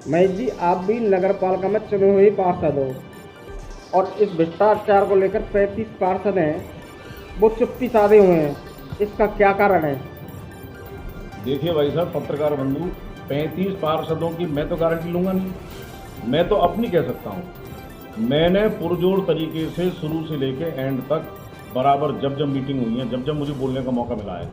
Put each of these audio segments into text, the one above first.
महेश जी, आप भी नगर पालिका में चुने हुए पार्षद हो और इस भ्रष्टाचार को लेकर 35 पार्षद हैं, वो चुप्पी साधे हुए हैं। इसका क्या कारण है? देखिए भाई साहब पत्रकार बंधु, 35 पार्षदों की मैं तो गारंटी लूंगा नहीं। मैं तो अपनी कह सकता हूँ। मैंने पुरजोर तरीके से शुरू से लेके एंड तक बराबर जब जब मीटिंग हुई है, जब जब मुझे बोलने का मौका मिला है,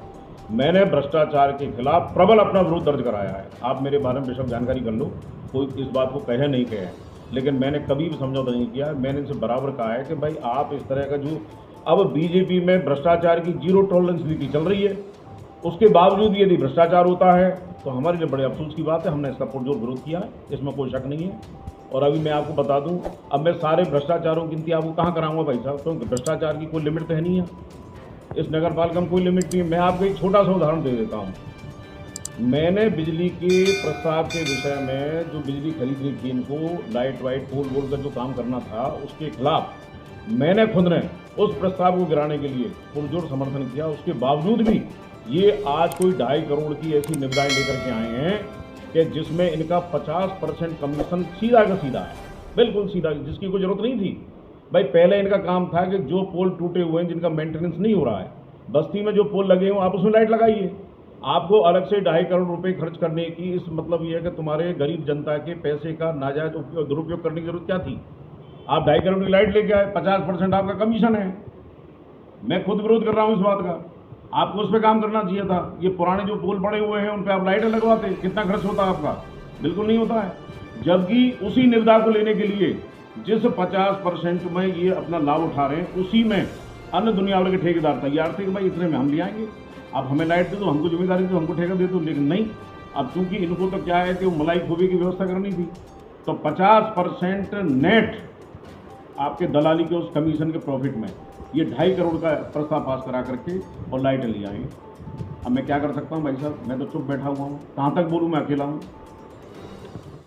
मैंने भ्रष्टाचार के खिलाफ प्रबल अपना विरोध दर्ज कराया है। आप मेरे बारे में बेशक जानकारी कर लो, कोई इस बात को कहे नहीं कहे, लेकिन मैंने कभी भी समझौता नहीं किया। मैंने इनसे बराबर कहा है कि भाई आप इस तरह का जो अब बीजेपी में भ्रष्टाचार की जीरो टॉलरेंस नीति चल रही है, उसके बावजूद यदि भ्रष्टाचार होता है तो हमारे लिए बड़े अफसोस की बात है। हमने इसका पुरजोर विरोध किया है, इसमें कोई शक नहीं है। और अभी मैं आपको बता दूं, अब मैं सारे भ्रष्टाचारों की गिनती आपको कहाँ कराऊंगा भाई साहब, क्योंकि भ्रष्टाचार की कोई लिमिट तो है नहीं है। इस नगर पालिका में कोई लिमिट नहीं है। मैं आपको एक छोटा सा उदाहरण दे देता हूँ। मैंने बिजली के प्रस्ताव के विषय में जो बिजली खरीदनी थी, इनको लाइट वाइट पोल वोल का जो काम करना था, उसके खिलाफ मैंने खुद ने उस प्रस्ताव को गिराने के लिए पुरजोर समर्थन किया। उसके बावजूद भी ये आज कोई 2.5 करोड़ की ऐसी निविदाएं लेकर के आए हैं कि जिसमें इनका 50% कमीशन सीधा का सीधा है, बिल्कुल सीधा, जिसकी कोई जरूरत नहीं थी। भाई पहले इनका काम था कि जो पोल टूटे हुए हैं, जिनका मेंटेनेंस नहीं हो रहा है, बस्ती में जो पोल लगे हों आप उसमें लाइट लगाइए। आपको अलग से 2.5 करोड़ रुपए खर्च करने की इस मतलब ये है कि तुम्हारे गरीब जनता के पैसे का नाजायज दुरुपयोग करने की जरूरत क्या थी? आप 2.5 करोड़ की लाइट लेके आए, 50% आपका कमीशन है। मैं खुद विरोध कर रहा हूं इस बात का। आपको उस पर काम करना चाहिए था। ये पुराने जो पोल पड़े हुए हैं उन पर आप लाइटें लगवाते, कितना खर्च होता है आपका? बिल्कुल नहीं होता है। जबकि उसी निविदा को लेने के लिए जिस 50% में ये अपना लाभ उठा रहे हैं, उसी में अन्य दुनिया वाले के ठेकेदार तैयार थे कि भाई इतने में हम ले आएंगे, आप हमें लाइट दे दो, हमको जिम्मेदारी दो, हमको ठेका दे दो। लेकिन नहीं, अब चूंकि इनको तो क्या है कि वो मलाई खोबे की व्यवस्था करनी थी, तो 50% नेट आपके दलाली के उस कमीशन के प्रॉफिट में ये 2.5 करोड़ का प्रस्ताव पास करा करके और लाइटें ले आएंगे। अब मैं क्या कर सकता हूँ भाई साहब? मैं तो चुप बैठा हुआ हूँ, कहाँ तक बोलूँ? मैं अकेला हूँ।